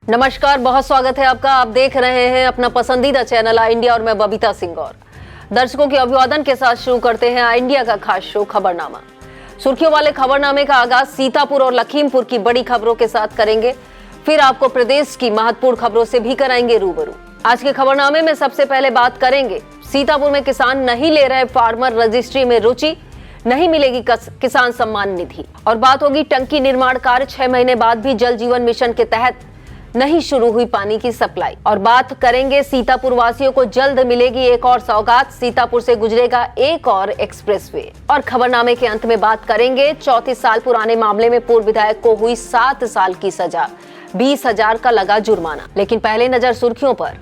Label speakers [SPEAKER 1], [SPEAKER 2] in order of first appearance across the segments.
[SPEAKER 1] नमस्कार, बहुत स्वागत है आपका। आप देख रहे हैं अपना पसंदीदा चैनल आई इंडिया और मैं बबीता सिंह। और दर्शकों के अभिवादन के साथ शुरू करते हैं आई इंडिया का खास शो खबरनामा। सुर्खियों वाले खबरनामे का आगाज सीतापुर और लखीमपुर की बड़ी खबरों के साथ करेंगे, फिर आपको प्रदेश की महत्वपूर्ण खबरों से भी कराएंगे रूबरू। आज के खबरनामे में सबसे पहले बात करेंगे सीतापुर में किसान नहीं ले रहे फार्मर रजिस्ट्री में रुचि, नहीं मिलेगी किसान सम्मान निधि। और बात होगी टंकी निर्माण कार्य 6 महीने बाद भी जल जीवन मिशन के तहत नहीं शुरू हुई पानी की सप्लाई। और बात करेंगे सीतापुर वासियों को जल्द मिलेगी एक और सौगात, सीतापुर से गुजरेगा एक और एक्सप्रेसवे। और खबरनामे के अंत में बात करेंगे 34 साल पुराने मामले में पूर्व विधायक को हुई 7 साल की सजा, 20,000 का लगा जुर्माना। लेकिन पहले नजर सुर्खियों पर।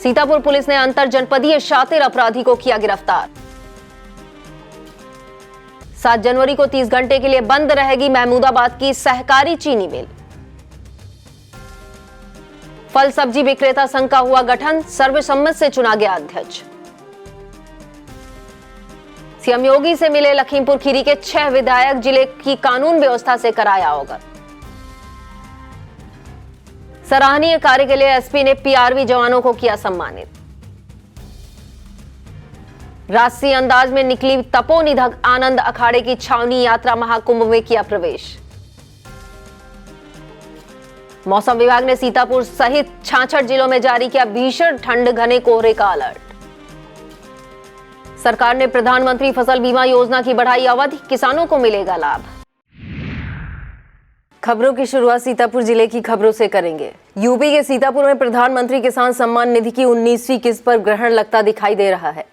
[SPEAKER 1] सीतापुर पुलिस ने अंतर जनपदीय शातिर अपराधी को किया गिरफ्तार। 7 जनवरी को 30 घंटे के लिए बंद रहेगी महमूदाबाद की सहकारी चीनी मिल। फल सब्जी विक्रेता संघ का हुआ गठन, सर्वसम्मत से चुना गया अध्यक्ष। सीएम योगी से मिले लखीमपुर खीरी के 6 विधायक, जिले की कानून व्यवस्था से कराया अवगत। सराहनीय कार्य के लिए एसपी ने पीआरवी जवानों को किया सम्मानित। राजसी अंदाज में निकली तपोनिधक आनंद अखाड़े की छावनी यात्रा महाकुंभ में किया प्रवेश। मौसम विभाग ने सीतापुर सहित 66 जिलों में जारी किया भीषण ठंड घने कोहरे का अलर्ट। सरकार ने प्रधानमंत्री फसल बीमा योजना की बढ़ाई अवधि, किसानों को मिलेगा लाभ। खबरों की शुरुआत सीतापुर जिले की खबरों से करेंगे। यूपी के सीतापुर में प्रधानमंत्री किसान सम्मान निधि की 19वीं किस्त पर ग्रहण लगता दिखाई दे रहा है।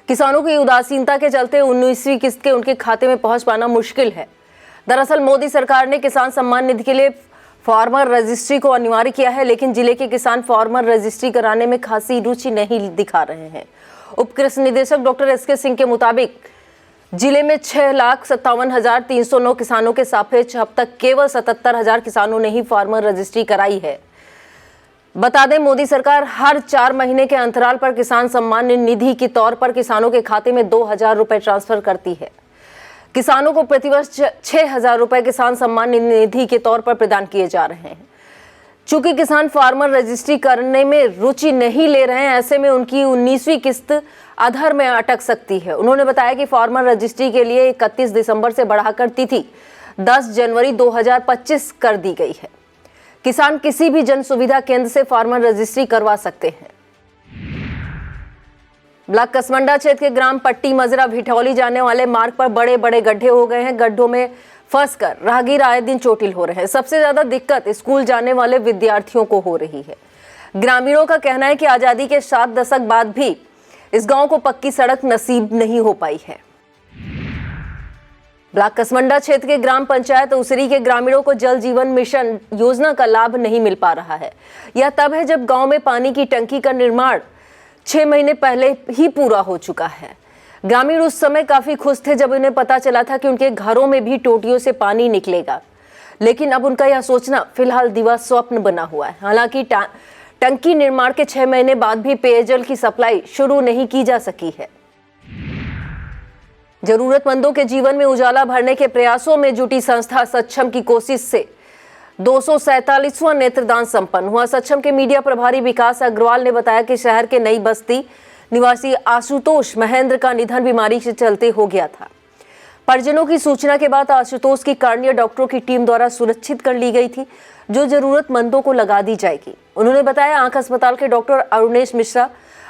[SPEAKER 1] किसानों की उदासीनता के चलते 19वीं किस्त के उनके खाते में पहुंच पाना मुश्किल है। दरअसल मोदी सरकार ने किसान सम्मान निधि के लिए फार्मर रजिस्ट्री को अनिवार्य किया है, लेकिन जिले के किसान फार्मर रजिस्ट्री कराने में खासी रुचि नहीं दिखा रहे हैं। उप कृषि निदेशक डॉक्टर एसके सिंह के मुताबिक जिले में 6,57,309 किसानों के सापेक्ष अब तक केवल 77,000 किसानों ने ही फार्मर रजिस्ट्री कराई है। बता दें, मोदी सरकार हर 4 महीने के अंतराल पर किसान सम्मान निधि के तौर पर किसानों के खाते में 2,000 रुपए ट्रांसफर करती है। किसानों को प्रतिवर्ष 6,000 रुपए किसान सम्मान निधि के तौर पर प्रदान किए जा रहे हैं। चूंकि किसान फार्मर रजिस्ट्री करने में रुचि नहीं ले रहे हैं, ऐसे में उनकी 19वीं किस्त अधर में अटक सकती है। उन्होंने बताया कि फार्मर रजिस्ट्री के लिए 31 दिसंबर से बढ़ाकर तिथि 10 जनवरी 2025 कर दी गई है। किसान किसी भी जन सुविधा केंद्र से फार्मर रजिस्ट्री करवा सकते हैं। ब्लॉक कसमंडा क्षेत्र के ग्राम पट्टी मजरा भिठौली जाने वाले मार्ग पर बड़े बड़े गड्ढे हो गए हैं। गड्ढों में फंसकर राहगीर आए दिन चोटिल हो रहे हैं। सबसे ज्यादा दिक्कत स्कूल जाने वाले विद्यार्थियों को हो रही है। ग्रामीणों का कहना है कि आजादी के 7 दशक बाद भी इस गांव को पक्की सड़क नसीब नहीं हो पाई है। ब्लॉक कसमंडा क्षेत्र के ग्राम पंचायत उसरी के ग्रामीणों को जल जीवन मिशन योजना का लाभ नहीं मिल पा रहा है। यह तब है जब गांव में पानी की टंकी का निर्माण 6 महीने पहले ही पूरा हो चुका है। ग्रामीण उस समय काफी खुश थे जब उन्हें पता चला था कि उनके घरों में भी टोटियों से पानी निकलेगा, लेकिन अब उनका यह सोचना फिलहाल दिवा स्वप्न बना हुआ है। हालांकि टंकी निर्माण के 6 महीने बाद भी पेयजल की सप्लाई शुरू नहीं की जा सकी है। जरूरतमंदों के जीवन में उजाला भरने के प्रयासों में जुटी संस्था सक्षम की कोशिश से 247वां नेत्रदान संपन्न हुआ। सक्षम के मीडिया प्रभारी विकास अग्रवाल ने बताया कि शहर के नई बस्ती निवासी आशुतोष महेंद्र का निधन बीमारी से चलते हो गया था। परिजनों की सूचना के बाद आशुतोष की कार्डियो डॉक्टरों की टीम द्वारा सुरक्षित कर ली गई थी, जो जरूरतमंदों को लगा दी जाएगी। उन्होंने बताया आंख अस्पताल के डॉक्टर अरुणेश मिश्रा,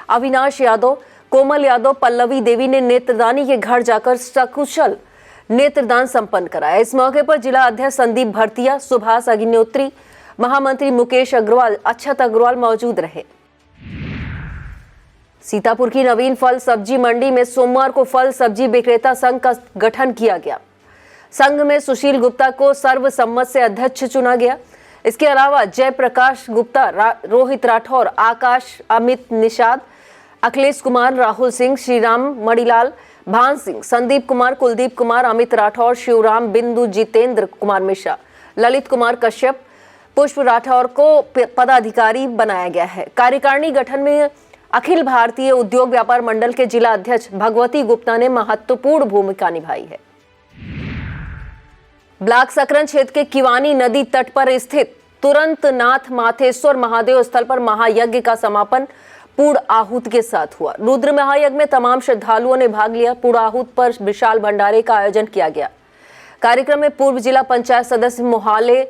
[SPEAKER 1] अविनाश यादव, कोमल यादव, पल्लवी देवी ने नेत्रदानी के घर जाकर सकुशल नेत्रदान संपन्न कराया। इस मौके पर जिला अध्यक्ष संदीप भरतिया, सुभाष अग्निहोत्री, महामंत्री मुकेश अग्रवाल, अक्षत अग्रवाल मौजूद रहे। सीतापुर की नवीन फल सब्जी मंडी में सोमवार को फल सब्जी विक्रेता संघ का गठन किया गया। संघ में सुशील गुप्ता को सर्वसम्मत से अध्यक्ष चुना गया। इसके अलावा जयप्रकाश गुप्ता, रोहित राठौर, आकाश, अमित निषाद, अखिलेश कुमार, राहुल सिंह, श्रीराम मणिलाल, भान सिंह, संदीप कुमार, कुलदीप कुमार, अमित राठौर, शिवराम, बिंदु, जितेंद्र कुमार मिश्रा, ललित कुमार कश्यप, पुष्प राठौर को पदाधिकारी बनाया गया है। कार्यकारिणी गठन में अखिल भारतीय उद्योग व्यापार मंडल के जिला अध्यक्ष भगवती गुप्ता ने महत्वपूर्ण भूमिका निभाई है। ब्लॉक सकरन क्षेत्र के किवानी नदी तट पर स्थित तुरंत नाथ माथेश्वर महादेव स्थल पर महायज्ञ का समापन पूर्ण आहूत के साथ हुआ। रुद्र महायज्ञ में तमाम श्रद्धालुओं ने भाग लिया। पूर्ण आहूत पर विशाल भंडारे का आयोजन किया गया। कार्यक्रम में पूर्व जिला पंचायत सदस्य मोहाले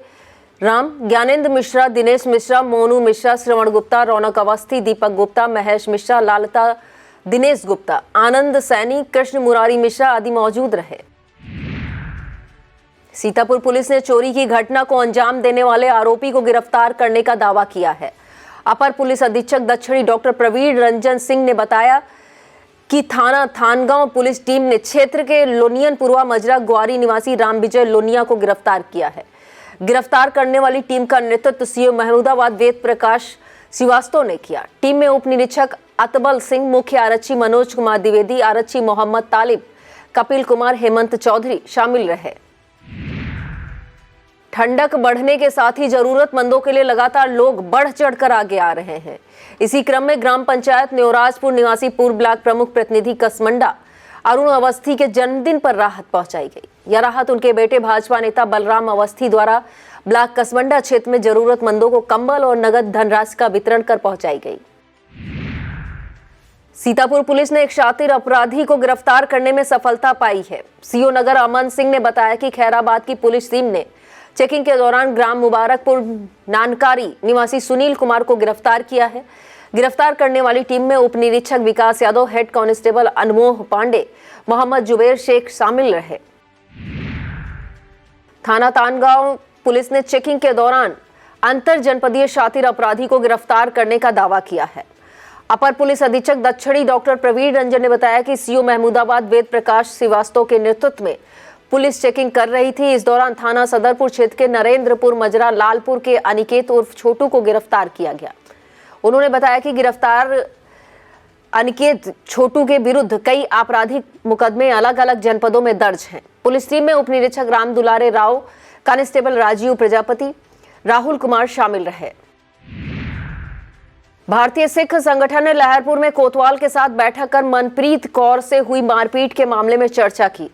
[SPEAKER 1] राम, ज्ञानेंद्र मिश्रा, दिनेश मिश्रा, मोनू मिश्रा, श्रवण गुप्ता, रौनक अवस्थी, दीपक गुप्ता, महेश मिश्रा, लालता, दिनेश गुप्ता, आनंद सैनी, कृष्ण मुरारी मिश्रा आदि मौजूद रहे। सीतापुर पुलिस ने चोरी की घटना को अंजाम देने वाले आरोपी को गिरफ्तार करने का दावा किया है। अपर पुलिस अधीक्षक दक्षिणी डॉक्टर प्रवीण रंजन सिंह ने बताया कि थाना थानगांव पुलिस टीम ने क्षेत्र के लोनियनपुरवा मजरा ग्वारी निवासी राम विजय लोनिया को गिरफ्तार किया है। गिरफ्तार करने वाली टीम का नेतृत्व सीओ महमूदाबाद वेद प्रकाश श्रीवास्तव ने किया। टीम में उप निरीक्षक अतबल सिंह, मुख्य आरक्षी मनोज कुमार द्विवेदी, आरक्षी मोहम्मद तालिब, कपिल कुमार, हेमंत चौधरी शामिल रहे। ठंडक बढ़ने के साथ ही जरूरतमंदों के लिए लगातार लोग बढ़ चढ़कर आगे आ रहे हैं। इसी क्रम में ग्राम पंचायत न्योराजपुर निवासी पूर्व ब्लॉक प्रमुख प्रतिनिधि कसमंडा अरुण अवस्थी के जन्मदिन पर राहत पहुंचाई गई। यह राहत उनके बेटे भाजपा नेता बलराम अवस्थी द्वारा ब्लॉक कसमंडा क्षेत्र में जरूरतमंदों को कंबल और नगद धनराशि का वितरण कर पहुंचाई गई। सीतापुर पुलिस ने एक शातिर अपराधी को गिरफ्तार करने में सफलता पाई है। सीओ नगर अमन सिंह ने बताया कि खैराबाद की पुलिस टीम ने चेकिंग के दौरान ग्राम मुबारकपुर नानकारी निवासी सुनील कुमार को गिरफ्तार किया है। गिरफ्तार करने वाली टीम में उप निरीक्षक विकास यादव, हेड कांस्टेबल अनमोह पांडे, मोहम्मद जुबेर शेख शामिल रहे। थाना तानगांव पुलिस ने चेकिंग के दौरान अंतर जनपदीय शातिर अपराधी को गिरफ्तार करने का दावा किया है। अपर पुलिस अधीक्षक दक्षिणी डॉक्टर प्रवीण रंजन ने बताया कि सीओ महमूदाबाद वेद प्रकाश श्रीवास्तव के नेतृत्व में पुलिस चेकिंग कर रही थी। इस दौरान थाना सदरपुर क्षेत्र के नरेंद्रपुर मजरा लालपुर के अनिकेत उर्फ छोटू को गिरफ्तार किया गया। उन्होंने बताया कि गिरफ्तार अनिकेत छोटू के विरुद्ध कई आपराधिक मुकदमे अलग अलग जनपदों में दर्ज हैं। पुलिस टीम में उप निरीक्षक राम दुलारे राव, कांस्टेबल राजीव प्रजापति, राहुल कुमार शामिल रहे। भारतीय सिख संगठन ने लहरपुर में कोतवाल के साथ बैठक कर मनप्रीत कौर से हुई मारपीट के मामले में चर्चा की।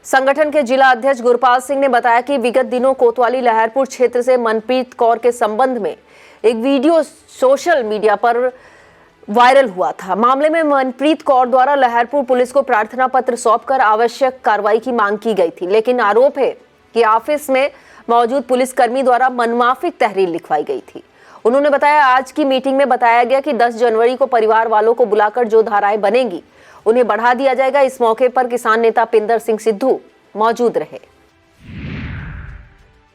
[SPEAKER 1] संगठन के जिला अध्यक्ष गुरपाल सिंह ने बताया कि विगत दिनों कोतवाली लहरपुर क्षेत्र से मनप्रीत कौर के संबंध में एक वीडियो सोशल मीडिया पर वायरल हुआ था। मामले में मनप्रीत कौर द्वारा लहरपुर पुलिस को प्रार्थना पत्र सौंपकर आवश्यक कार्रवाई की मांग की गई थी, लेकिन आरोप है कि ऑफिस में मौजूद पुलिसकर्मी द्वारा मनमाफिक तहरीर लिखवाई गई थी। उन्होंने बताया आज की मीटिंग में बताया गया कि 10 जनवरी को परिवार वालों को बुलाकर जो धाराएं बनेंगी उन्हें बढ़ा दिया जाएगा। इस मौके पर किसान नेता पिंदर सिंह सिद्धू मौजूद रहे।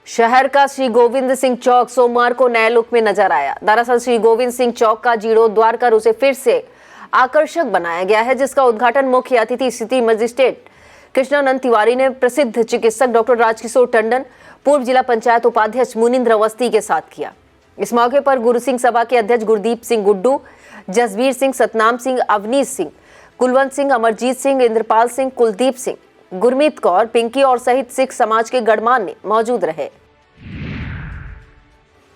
[SPEAKER 1] शहर का श्री गोविंद सिंह चौक सोमवार को नए लुक में नजर आया। दरअसल श्री गोविंद सिंह चौक का जीर्णोद्वार कर उसे फिर से आकर्षक बनाया गया है, जिसका उद्घाटन मुख्य अतिथि सिटी मजिस्ट्रेट कृष्णानंद तिवारी ने प्रसिद्ध चिकित्सक डॉक्टर राजकिशोर टंडन, पूर्व जिला पंचायत उपाध्यक्ष मुनिंद्र अवस्थी के साथ किया। इस मौके पर गुरु सिंह सभा के अध्यक्ष गुरदीप सिंह गुड्डू, जसवीर सिंह, सतनाम सिंह, अवनीश सिंह, कुलवंत सिंह, अमरजीत सिंह, इंद्रपाल सिंह, कुलदीप सिंह, गुरमीत कौर, पिंकी और सहित सिख समाज के गणमान्य मौजूद रहे।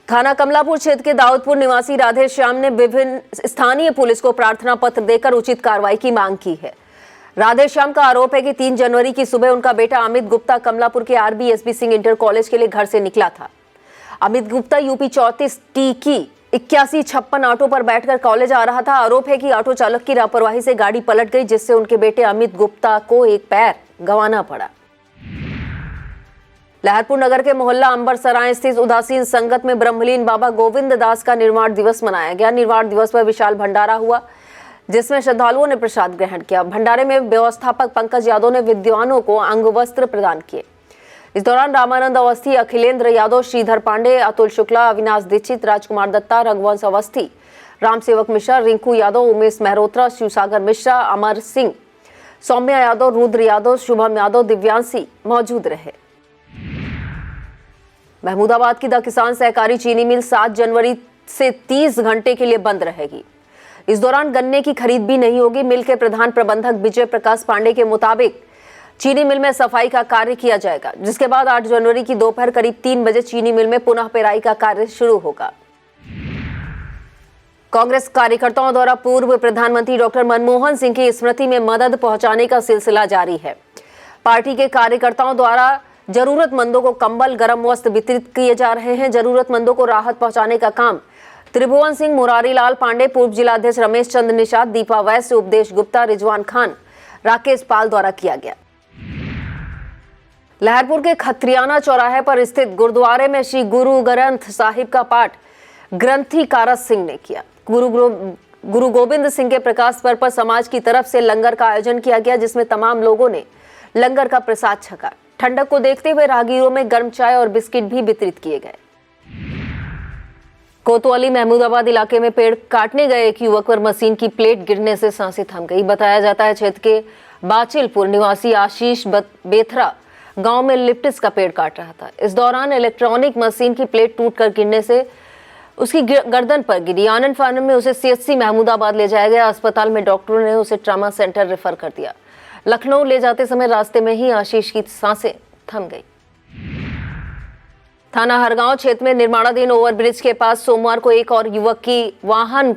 [SPEAKER 1] थाना कमलापुर क्षेत्र के दाऊदपुर निवासी राधे श्याम ने विभिन्न स्थानीय पुलिस को प्रार्थना पत्र देकर उचित कार्रवाई की मांग की है। राधे श्याम का आरोप है कि 3 जनवरी की सुबह उनका बेटा अमित गुप्ता कमलापुर के RBSB सिंह इंटर कॉलेज के लिए घर से निकला था। अमित गुप्ता UP 34 T की 8156 ऑटो पर बैठकर कॉलेज आ रहा था। आरोप है कि ऑटो चालक की लापरवाही से गाड़ी पलट गई, जिससे उनके बेटे अमित गुप्ता को एक पैर गंवाना पड़ा। लहरपुर नगर के मोहल्ला अंबरसराय स्थित उदासीन संगत में ब्रह्मलीन बाबा गोविंद दास का निर्वाण दिवस मनाया गया। निर्वाण दिवस पर विशाल भंडारा हुआ, जिसमें श्रद्धालुओं ने प्रसाद ग्रहण किया। भंडारे में व्यवस्थापक पंकज यादव ने विद्वानों को अंगवस्त्र प्रदान किए। इस दौरान रामानंद अवस्थी, अखिलेंद्र यादव, श्रीधर पांडे, अतुल शुक्ला, अविनाश दीक्षित, राजकुमार दत्ता, रघुवंश अवस्थी, रामसेवक मिश्रा, रिंकू यादव, उमेश मेहरोत्रा, शिवसागर मिश्रा, अमर सिंह, सौम्या यादव, रुद्र यादव, शुभम यादव, दिव्यांशी मौजूद रहे। महमूदाबाद की द किसान सहकारी चीनी मिल 7 जनवरी से 30 घंटे के लिए बंद रहेगी। इस दौरान गन्ने की खरीद भी नहीं होगी। मिल के प्रधान प्रबंधक विजय प्रकाश पांडे के मुताबिक चीनी मिल में सफाई का कार्य किया जाएगा, जिसके बाद 8 जनवरी की दोपहर करीब 3 बजे चीनी मिल में पुनः पेराई का कार्य शुरू होगा। कांग्रेस कार्यकर्ताओं द्वारा पूर्व प्रधानमंत्री डॉक्टर मनमोहन सिंह की स्मृति में मदद पहुंचाने का सिलसिला जारी है। पार्टी के कार्यकर्ताओं द्वारा जरूरतमंदों को कंबल, गर्म वस्त्र वितरित किए जा रहे हैं। जरूरतमंदों को राहत पहुंचाने का काम त्रिभुवन सिंह, मुरारीलाल पांडे, पूर्व जिलाध्यक्ष रमेश चंद्र निषाद, दीपा वैश्य, उपदेश गुप्ता, रिजवान खान, राकेश पाल द्वारा किया गया। लहरपुर के खत्रियाना चौराहे पर स्थित गुरुद्वारे में श्री गुरु ग्रंथ साहिब का पाठ ग्रंथी कारस सिंह ने किया। गुरु गोविंद सिंह के प्रकाश पर्व पर समाज की तरफ से लंगर का आयोजन किया गया, जिसमें तमाम लोगों ने लंगर का प्रसाद छका। ठंडक को देखते हुए राहगीरों में गर्म चाय और बिस्किट भी वितरित किए गए। कोतवाली महमूदाबाद इलाके में पेड़ काटने गए एक युवक पर मशीन की प्लेट गिरने से सांसें थम गई। बताया जाता है क्षेत्र के बाचिलपुर निवासी आशीष बेथरा गांव में लिप्टिस का पेड़ काट रहा था। इस दौरान इलेक्ट्रॉनिक मशीन की प्लेट टूटकर गिरने से उसकी गर्दन पर गिरी। आनंद फानन में उसे सीएचसी महमूदाबाद ले जाया गया। अस्पताल में डॉक्टरों ने उसे ट्रामा सेंटर रेफर कर दिया। लखनऊ ले जाते समय रास्ते में ही आशीष की सांसें थम गई। थाना हरगांव क्षेत्र में निर्माणाधीन ओवरब्रिज के पास सोमवार को एक और युवक की वाहन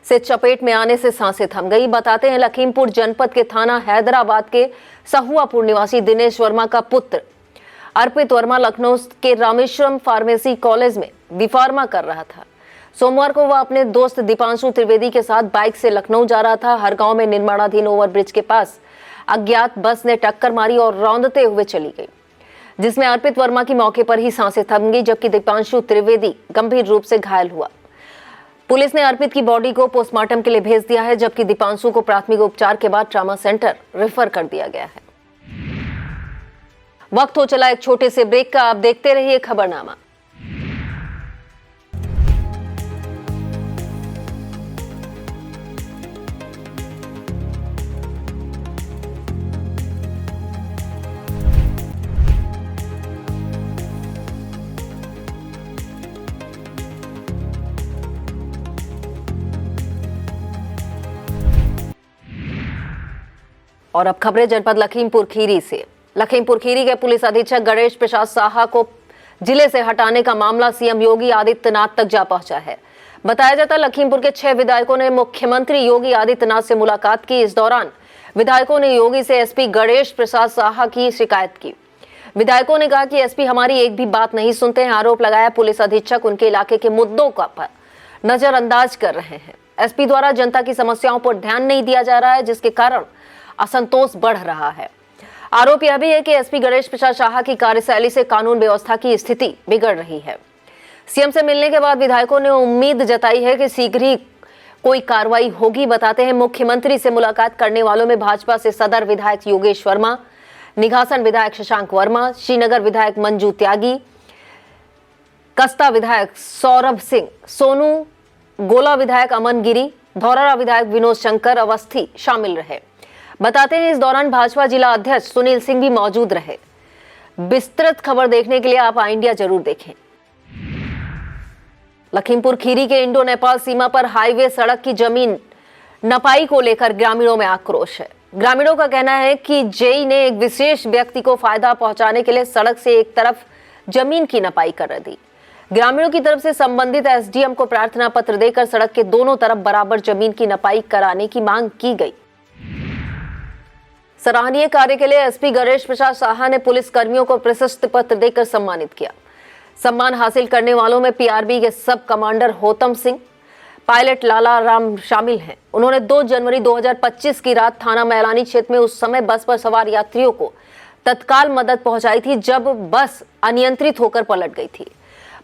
[SPEAKER 1] से चपेट में आने से सांसें थम गई। बताते हैं लखीमपुर जनपद के थाना हैदराबाद के सहुआपुर निवासी दिनेश वर्मा का पुत्र अर्पित वर्मा लखनऊ के रामेश्वरम फार्मेसी कॉलेज में बीफार्मा कर रहा था। सोमवार को वह अपने दोस्त दीपांशु त्रिवेदी के साथ बाइक से लखनऊ जा रहा था। हरगांव में निर्माणाधीन ओवरब्रिज के पास अज्ञात बस ने टक्कर मारी और रौंदते हुए चली गई, जिसमें अर्पित वर्मा की मौके पर ही सांसें थम गई, जबकि दीपांशु त्रिवेदी गंभीर रूप से घायल हुआ। पुलिस ने अर्पित की बॉडी को पोस्टमार्टम के लिए भेज दिया है, जबकि दीपांशु को प्राथमिक उपचार के बाद ट्रामा सेंटर रेफर कर दिया गया है। वक्त हो चला एक छोटे से ब्रेक का। आप देखते रहिए खबरनामा। और अब खबरें जनपद लखीमपुर खीरी से। लखीमपुर खीरी के पुलिस अधीक्षक गणेश प्रसाद साहा को जिले से हटाने का मामला सीएम योगी आदित्यनाथ तक जा पहुंचा है। बताया जाता है लखीमपुर के 6 विधायकों ने मुख्यमंत्री योगी आदित्यनाथ से मुलाकात की। इस दौरान विधायकों ने योगी से एसपी गणेश प्रसाद साहा की शिकायत की। विधायकों ने कहा कि एसपी हमारी एक भी बात नहीं सुनते हैं। आरोप लगाया पुलिस अधीक्षक उनके इलाके के मुद्दों का पर नजरअंदाज कर रहे हैं। एसपी द्वारा जनता की समस्याओं पर ध्यान नहीं दिया जा रहा है, जिसके कारण असंतोष बढ़ रहा है। आरोप यह भी है कि एसपी गणेश प्रसाद साहा की कार्यशैली से कानून व्यवस्था की स्थिति बिगड़ रही है। सीएम से मिलने के बाद विधायकों ने उम्मीद जताई है कि शीघ्र ही कोई कार्रवाई होगी। बताते हैं मुख्यमंत्री से मुलाकात करने वालों में भाजपा से सदर विधायक योगेश वर्मा, निघासन विधायक शशांक वर्मा, श्रीनगर विधायक मंजू त्यागी, कस्ता विधायक सौरभ सिंह, सोनू गोला विधायक अमन गिरी, धौरारा विधायक विनोद शंकर अवस्थी शामिल रहे। बताते हैं इस दौरान भाजपा जिला अध्यक्ष सुनील सिंह भी मौजूद रहे। विस्तृत खबर देखने के लिए आप इंडिया जरूर देखें। लखीमपुर खीरी के इंडो नेपाल सीमा पर हाईवे सड़क की जमीन नपाई को लेकर ग्रामीणों में आक्रोश है। ग्रामीणों का कहना है कि जेई ने एक विशेष व्यक्ति को फायदा पहुंचाने के लिए सड़क से एक तरफ जमीन की नपाई कर दी। ग्रामीणों की तरफ से संबंधित एसडीएम को प्रार्थना पत्र देकर सड़क के दोनों तरफ बराबर जमीन की नपाई कराने की मांग की गई। सराहनीय कार्य के लिए एसपी गणेश प्रसाद साहा ने पुलिस कर्मियों को प्रशस्ति पत्र देकर सम्मानित किया। सम्मान हासिल करने वालों में पीआरबी के सब कमांडर होतम सिंह, पायलट लाला राम शामिल हैं। उन्होंने 2 जनवरी 2025 की रात थाना मैलानी क्षेत्र में उस समय बस पर सवार यात्रियों को तत्काल मदद पहुंचाई थी जब बस अनियंत्रित होकर पलट गई थी।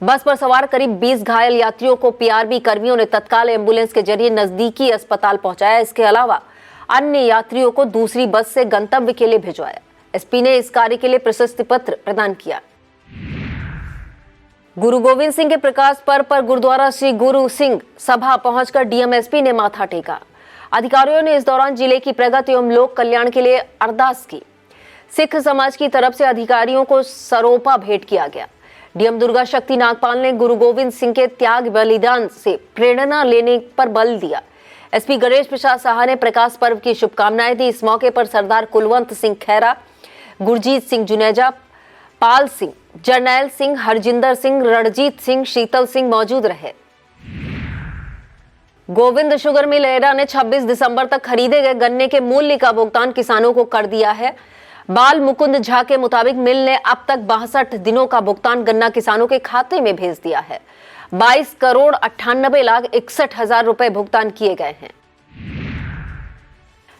[SPEAKER 1] बस पर सवार करीब 20 घायल यात्रियों को पीआरबी कर्मियों ने तत्काल एम्बुलेंस के जरिए नजदीकी अस्पताल पहुंचाया। इसके अलावा अन्य यात्रियों को दूसरी बस से गंतव्य के लिए भिजवाया। एसपी ने इस कार्य के लिए प्रशस्ति पत्र प्रदान किया। गुरु गोविंद सिंह के प्रकाश पर्व पर गुरुद्वारा श्री गुरु सिंह सभा पहुंचकर डीएमएसपी ने माथा टेका। अधिकारियों ने इस दौरान जिले की प्रगति एवं लोक कल्याण के लिए अरदास की। सिख समाज की तरफ से अधिकारियों को सरोपा भेंट किया गया। डीएम दुर्गा शक्ति नागपाल ने गुरु गोविंद सिंह के त्याग बलिदान से प्रेरणा लेने पर बल दिया। एसपी गणेश प्रसाद साहा ने प्रकाश पर्व की शुभकामनाएं दी। इस मौके पर सरदार कुलवंत सिंह खैरा, गुरजीत सिंह जुनेजा, पाल सिंह, जरनैल सिंह, हरजिंदर सिंह, रणजीत सिंह, शीतल सिंह मौजूद रहे। गोविंद शुगर मिल एरा ने 26 दिसंबर तक खरीदे गए गन्ने के मूल्य का भुगतान किसानों को कर दिया है। बाल मुकुंद झा के मुताबिक मिल ने अब तक 62 दिनों का भुगतान गन्ना किसानों के खाते में भेज दिया है। 22,98,61,000 रुपए भुगतान किए गए हैं।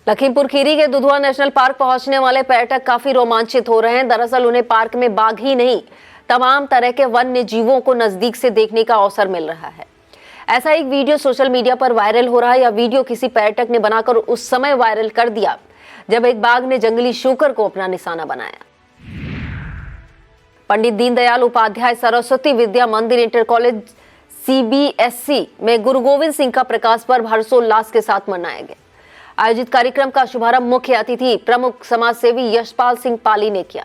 [SPEAKER 1] लखीमपुर खीरी के दुधवा नेशनल पार्क पहुंचने वाले पर्यटक काफी रोमांचित हो रहे हैं। दरअसल उन्हें पार्क में बाघ ही नहीं, तमाम तरह के वन्य जीवों को नजदीक से देखने का अवसर मिल रहा है। ऐसा एक वीडियो सोशल मीडिया पर वायरल हो रहा है। यह वीडियो किसी पर्यटक ने बनाकर उस समय वायरल कर दिया जब एक बाघ ने जंगली शूकर को अपना निशाना बनाया। पंडित दीनदयाल उपाध्याय सरस्वती विद्या मंदिर इंटर कॉलेज CBSE में गुरु गोविंद सिंह का प्रकाश पर्व हर्षोल्लास के साथ मनाया गया। आयोजित कार्यक्रम का शुभारंभ मुख्य अतिथि प्रमुख समाज सेवी यशपाल सिंह पाली ने किया।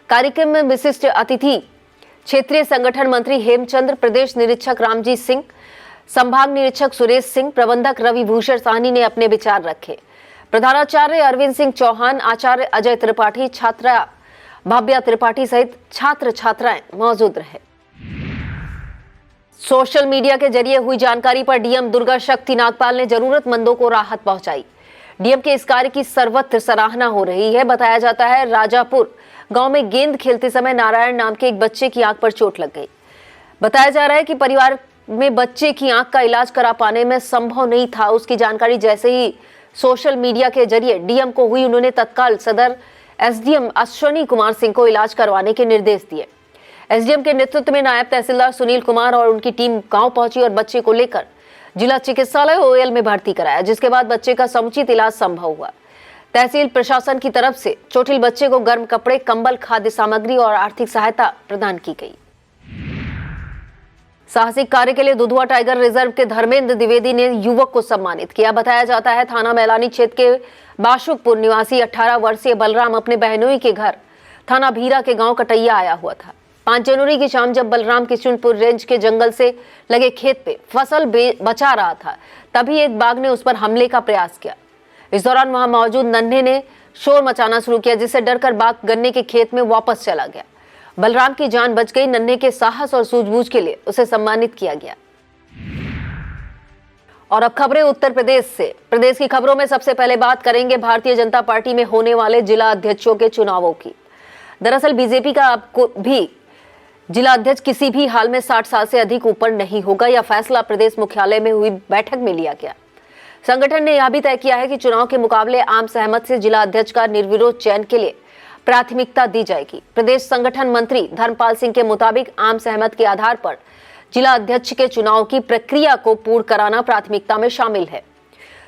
[SPEAKER 1] कार्यक्रम में विशिष्ट अतिथि क्षेत्रीय संगठन मंत्री हेमचंद्र, प्रदेश निरीक्षक रामजीत सिंह, संभाग निरीक्षक सुरेश सिंह, प्रबंधक रवि भूषण साहनी ने अपने विचार रखे। प्रधानाचार्य अरविंद सिंह चौहान, आचार्य अजय त्रिपाठी, छात्रा भव्या त्रिपाठी सहित छात्र छात्राएं मौजूद रहे। सोशल मीडिया के जरिए हुई जानकारी पर डीएम दुर्गा शक्ति नागपाल ने जरूरतमंदों को राहत पहुंचाई। डीएम के इस कार्य की सर्वत्र सराहना हो रही है। बताया जाता है राजापुर गांव में गेंद खेलते समय नारायण नाम के एक बच्चे की आंख पर चोट लग गई। बताया जा रहा है कि परिवार में बच्चे की आंख का इलाज करा पाने में संभव नहीं था। उसकी जानकारी जैसे ही सोशल मीडिया के जरिए डीएम को हुई, उन्होंने तत्काल सदर एसडीएम अश्विनी कुमार सिंह को इलाज करवाने के निर्देश दिए। एसडीएम के नेतृत्व में नायब तहसीलदार सुनील कुमार और उनकी टीम गांव पहुंची और बच्चे को लेकर जिला चिकित्सालय OL में भर्ती कराया, जिसके बाद बच्चे का समुचित इलाज संभव हुआ। तहसील प्रशासन की तरफ से चोटिल बच्चे को गर्म कपड़े, कंबल, खाद्य सामग्री और आर्थिक सहायता प्रदान की गई। साहसिक कार्य के लिए दुधवा टाइगर रिजर्व के धर्मेंद्र द्विवेदी ने युवक को सम्मानित किया। बताया जाता है थाना मैलानी क्षेत्र के बाशुकपुर निवासी 18 वर्षीय बलराम अपने बहनोई के घर थाना भीरा के गांव कटैया आया हुआ था। 5 जनवरी की शाम जब बलराम किशुनपुर रेंज के जंगल से लगे खेत पे फसल बचा रहा था, तभी एक बाघ ने उस पर हमले का प्रयास किया। इस दौरान वहां मौजूद नन्हे ने शोर मचाना शुरू किया, जिससे डरकर बाघ गन्ने के खेत में वापस चला गया। बलराम की जान बच गई। नन्हे के साहस और सूझबूझ के लिए उसे सम्मानित किया गया। और अब खबरें उत्तर प्रदेश से। प्रदेश की खबरों में सबसे पहले बात करेंगे भारतीय जनता पार्टी में होने वाले जिला अध्यक्षों के चुनावों की। दरअसल बीजेपी का आपको भी जिला अध्यक्ष किसी भी हाल में 60 साल से अधिक ऊपर नहीं होगा। यह फैसला प्रदेश मुख्यालय में हुई बैठक में लिया गया। संगठन ने यह भी तय किया है कि चुनाव के मुकाबले आम सहमति से जिला अध्यक्ष का निर्विरोध चयन के लिए प्राथमिकता दी जाएगी। प्रदेश संगठन मंत्री धर्मपाल सिंह के मुताबिक आम सहमत के आधार पर जिला अध्यक्ष के चुनाव की प्रक्रिया को पूर्ण कराना प्राथमिकता में शामिल है।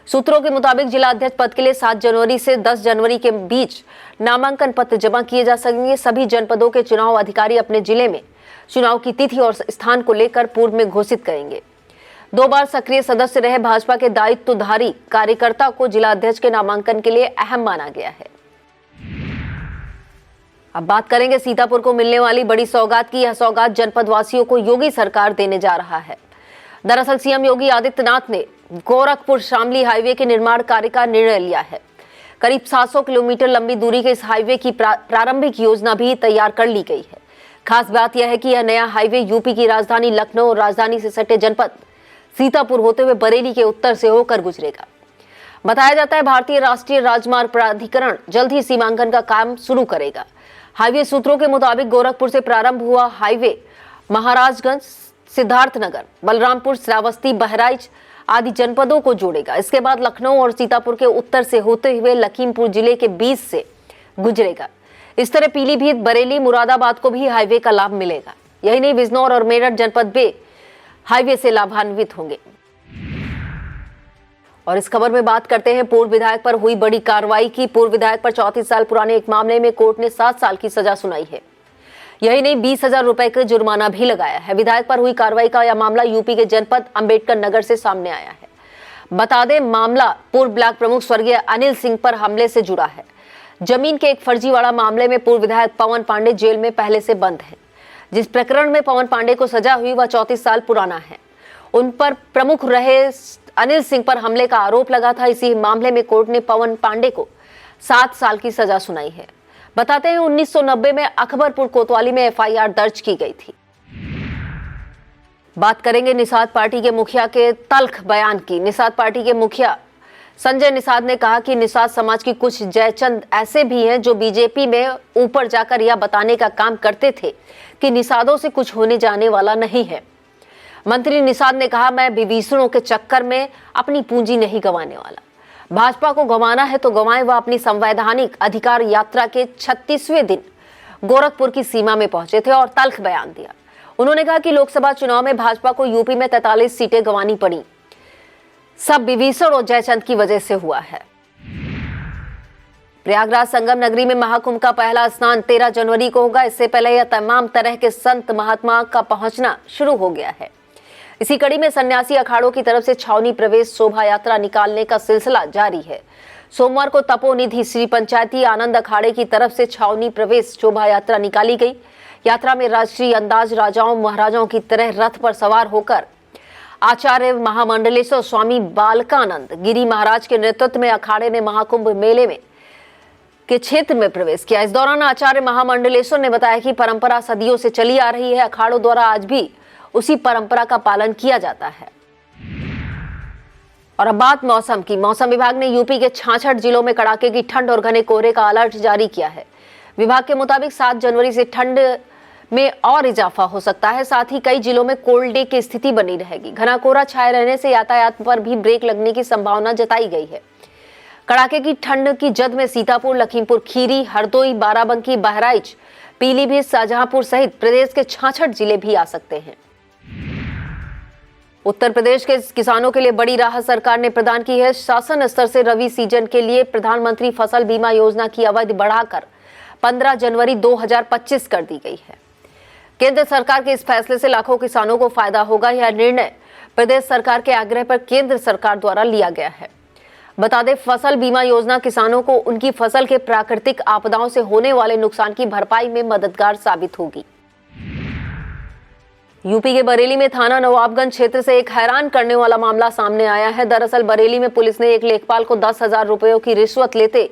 [SPEAKER 1] सूत्रों के मुताबिक जिला अध्यक्ष पद के लिए 7 जनवरी से 10 जनवरी के बीच नामांकन पत्र जमा किए जा सकेंगे। सभी जनपदों के चुनाव अधिकारी अपने जिले में चुनाव की तिथि और स्थान को लेकर पूर्व में घोषित करेंगे। 2 बार सक्रिय सदस्य रहे भाजपा के दायित्वधारी कार्यकर्ता को जिला अध्यक्ष के नामांकन के लिए अहम माना गया है। अब बात करेंगे सीतापुर को मिलने वाली बड़ी सौगात की। यह सौगात जनपद वासियों को योगी सरकार देने जा रहा है। दरअसल सीएम योगी आदित्यनाथ ने गोरखपुर शामली हाईवे के निर्माण कार्य का निर्णय लिया है। करीब 700 किलोमीटर लंबी दूरी के इस हाईवे की प्रारंभिक योजना भी तैयार कर ली गई है। खास बात यह है कि यह नया हाईवे यूपी की राजधानी लखनऊ और राजधानी से सटे जनपद सीतापुर होते हुए बरेली के उत्तर से होकर गुजरेगा। बताया जाता है भारतीय राष्ट्रीय राजमार्ग प्राधिकरण जल्द ही सीमांकन का काम शुरू करेगा। हाईवे सूत्रों के मुताबिक गोरखपुर से प्रारंभ हुआ हाईवे महाराजगंज, सिद्धार्थनगर, बलरामपुर, श्रावस्ती, बहराइच आदि जनपदों को जोड़ेगा। इसके बाद लखनऊ और सीतापुर के उत्तर से होते हुए लखीमपुर जिले के बीच से गुजरेगा। इस तरह पीलीभीत, बरेली, मुरादाबाद को भी हाईवे का लाभ मिलेगा। यही नहीं, बिजनौर और मेरठ जनपद भी हाईवे से लाभान्वित होंगे। और इस खबर में बात करते हैं पूर्व विधायक पर हुई बड़ी कार्रवाई की। पूर्व विधायक पर 34 साल पुराने एक मामले में कोर्ट ने 7 साल की सजा सुनाई है। यही नहीं, 20,000 रुपए का जुर्माना भी लगाया है। विधायक पर हुई कार्रवाई का यह मामला यूपी के जनपद अंबेडकर नगर से सामने आया है। बता दें, मामला पूर्व ब्लॉक प्रमुख स्वर्गीय अनिल सिंह पर हमले से जुड़ा है। जमीन के एक फर्जीवाड़ा मामले में पूर्व विधायक पवन पांडे जेल में पहले से बंद है। जिस प्रकरण में पवन पांडे को सजा हुई वह 34 साल पुराना है। उन पर प्रमुख रहे अनिल सिंह पर हमले का आरोप लगा था। इसी मामले में कोर्ट ने पवन पांडे को 7 साल की सजा सुनाई है। बताते हैं 1990 में अकबरपुर कोतवाली में FIR दर्ज की गई थी। बात करेंगे निषाद पार्टी के मुखिया के तल्ख बयान की। निषाद पार्टी के मुखिया संजय निषाद ने कहा कि निषाद समाज की कुछ जयचंद ऐसे भी हैं जो बीजेपी में ऊपर जाकर यह बताने का काम करते थे कि निषादों से कुछ होने जाने वाला नहीं है। मंत्री निषाद ने कहा, मैं विभीषणों के चक्कर में अपनी पूंजी नहीं गंवाने वाला। भाजपा को गंवाना है तो गंवाए। वह अपनी संवैधानिक अधिकार यात्रा के 36वें दिन गोरखपुर की सीमा में पहुंचे थे और तल्ख बयान दिया। उन्होंने कहा कि लोकसभा चुनाव में भाजपा को यूपी में 43 सीटें गंवानी पड़ी, सब विभीषण और जयचंद की वजह से हुआ है। प्रयागराज संगम नगरी में महाकुंभ का पहला स्नान 13 जनवरी को होगा। इससे पहले यह तमाम तरह के संत महात्मा का पहुंचना शुरू हो गया है। इसी कड़ी में सन्यासी अखाड़ों की तरफ से छावनी प्रवेश शोभा यात्रा निकालने का सिलसिला जारी है। सोमवार को तपोनिधि श्री पंचायती आनंद अखाड़े की तरफ से छावनी प्रवेश शोभा यात्रा निकाली गई। यात्रा में राजश्री अंदाज राजाओं महाराजाओं की तरह रथ पर सवार होकर आचार्य महामंडलेश्वर स्वामी बालकानंद गिरी महाराज के नेतृत्व में अखाड़े ने महाकुंभ मेले में के क्षेत्र में प्रवेश किया। इस दौरान आचार्य महामंडलेश्वर ने बताया कि परंपरा सदियों से चली आ रही है। अखाड़ों द्वारा आज भी उसी परंपरा का पालन किया जाता है। और अब बात मौसम की। मौसम विभाग ने यूपी के 66 जिलों में कड़ाके की ठंड और घने कोहरे का अलर्ट जारी किया है। विभाग के मुताबिक 7 जनवरी से ठंड में और इजाफा हो सकता है। साथ ही कई जिलों में कोल्ड डे की स्थिति बनी रहेगी। घना कोहरा छाए रहने से यातायात पर भी ब्रेक लगने की संभावना जताई गई है। कड़ाके की ठंड की जद में सीतापुर, लखीमपुर खीरी, हरदोई, बाराबंकी, बहराइच, पीलीभीत, शाहजहांपुर सहित प्रदेश के 66 जिले भी आ सकते हैं। उत्तर प्रदेश के किसानों के लिए बड़ी राहत सरकार ने प्रदान की है। शासन स्तर से रबी सीजन के लिए प्रधानमंत्री फसल बीमा योजना की अवधि बढ़ाकर 15 जनवरी 2025 कर दी गई है। केंद्र सरकार के इस फैसले से लाखों किसानों को फायदा होगा। यह निर्णय प्रदेश सरकार के आग्रह पर केंद्र सरकार द्वारा लिया गया है। बता दें, फसल बीमा योजना किसानों को उनकी फसल के प्राकृतिक आपदाओं से होने वाले नुकसान की भरपाई में मददगार साबित होगी। यूपी के बरेली में थाना नवाबगंज क्षेत्र से एक हैरान करने वाला मामला सामने आया है। दरअसल बरेली में पुलिस ने एक लेखपाल को 10,000 रुपयों की रिश्वत लेते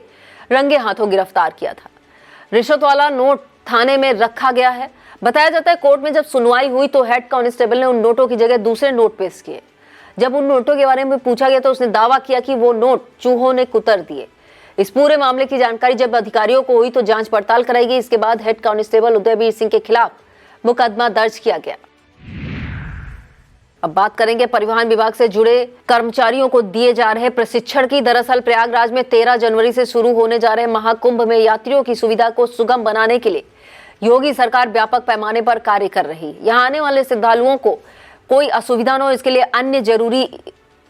[SPEAKER 1] रंगे हाथों गिरफ्तार किया था। रिश्वत वाला नोट थाने में रखा गया है। बताया जाता है, कोर्ट में जब सुनवाई हुई तो हेड कांस्टेबल ने उन नोटों की जगह दूसरे नोट पेश किए। जब उन नोटों के बारे में पूछा गया तो उसने दावा किया कि वो नोट चूहों ने कुतर दिए। इस पूरे मामले की जानकारी जब अधिकारियों को हुई तो जांच पड़ताल कराई गई। इसके बाद हेड कांस्टेबल उदयवीर सिंह के खिलाफ मुकदमा दर्ज किया गया। अब बात करेंगे परिवहन विभाग से जुड़े कर्मचारियों को दिए जा रहे प्रशिक्षण की। दरअसल प्रयागराज में 13 जनवरी से शुरू होने जा रहे महाकुंभ में यात्रियों की सुविधा को सुगम बनाने के लिए योगी सरकार व्यापक पैमाने पर कार्य कर रही है। यहाँ आने वाले श्रद्धालुओं को कोई असुविधा न हो, इसके लिए अन्य जरूरी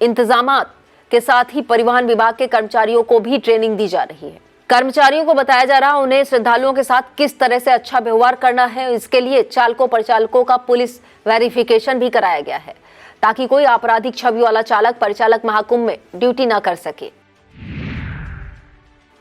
[SPEAKER 1] इंतजामात के साथ ही परिवहन विभाग के कर्मचारियों को भी ट्रेनिंग दी जा रही है। कर्मचारियों को बताया जा रहा है उन्हें श्रद्धालुओं के साथ किस तरह से अच्छा व्यवहार करना है। इसके लिए चालकों परिचालकों का पुलिस वेरिफिकेशन भी कराया गया है ताकि कोई आपराधिक छवि वाला चालक परिचालक महाकुंभ में ड्यूटी न कर सके।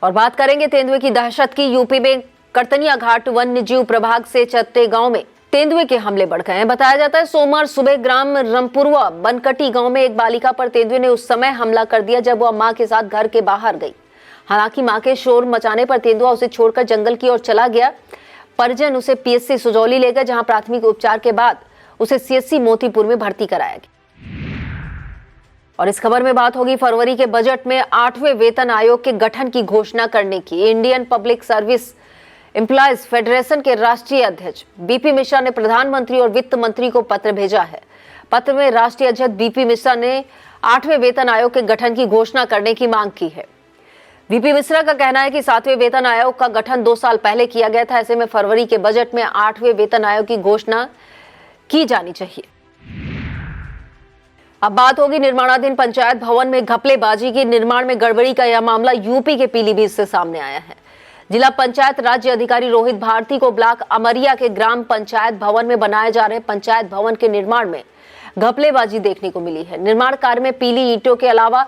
[SPEAKER 1] और बात करेंगे तेंदुए की दहशत की। यूपी में करतनिया घाट वन्य जीव प्रभाग से चत्ते गांव में तेंदुए के हमले बढ़ गए हैं। बताया जाता है, सोमवार सुबह ग्राम रमपुरवा बनकटी गांव में एक बालिका पर तेंदुए ने उस समय हमला कर दिया जब वह मां के साथ घर के बाहर गई। हालांकि मां के शोर मचाने पर तेंदुआ उसे छोड़कर जंगल की ओर चला गया। परिजन उसे पीएचसी सुजौली ले गए, जहां प्राथमिक उपचार के बाद उसे सीएचसी मोतीपुर में भर्ती कराया गया। और इस खबर में बात होगी फरवरी के बजट में 8वें वेतन आयोग के गठन की घोषणा करने की। Indian public service employees federation के राष्ट्रीय अध्यक्ष बीपी मिश्रा ने प्रधानमंत्री और वित्त मंत्री को पत्र भेजा है। पत्र में राष्ट्रीय अध्यक्ष बीपी मिश्रा ने 8वें वेतन आयोग के गठन की घोषणा करने की मांग की है। बीपी मिश्रा का कहना है कि 7वें वेतन आयोग का गठन 2 साल पहले किया गया था। ऐसे में फरवरी के बजट में 8वें वेतन आयोग की घोषणा की जानी चाहिए। अब बात होगी निर्माणाधीन पंचायत भवन में घपलेबाजी की। निर्माण में गड़बड़ी का यह मामला यूपी के पीलीभीत से सामने आया है। जिला पंचायत राज्य अधिकारी रोहित भारती को ब्लॉक अमरिया के ग्राम पंचायत भवन में बनाए जा रहे पंचायत भवन के निर्माण में घपलेबाजी देखने को मिली है। निर्माण कार्य में पीली ईंटों के अलावा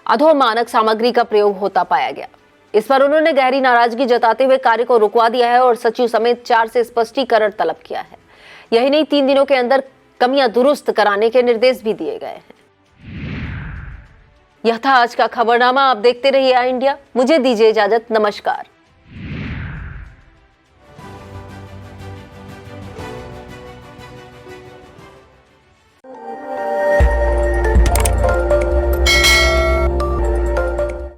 [SPEAKER 1] अधोमानक सामग्री का प्रयोग होता पाया गया। इस पर उन्होंने गहरी नाराजगी जताते हुए कार्य को रुकवा दिया है और सचिव समेत 4 से स्पष्टीकरण तलब किया है। यही नहीं, 3 दिनों के अंदर कमियां दुरुस्त कराने के निर्देश भी दिए गए हैं। यह था आज का खबरनामा। आप देखते रहिए आई इंडिया। मुझे दीजिए इजाजत। नमस्कार।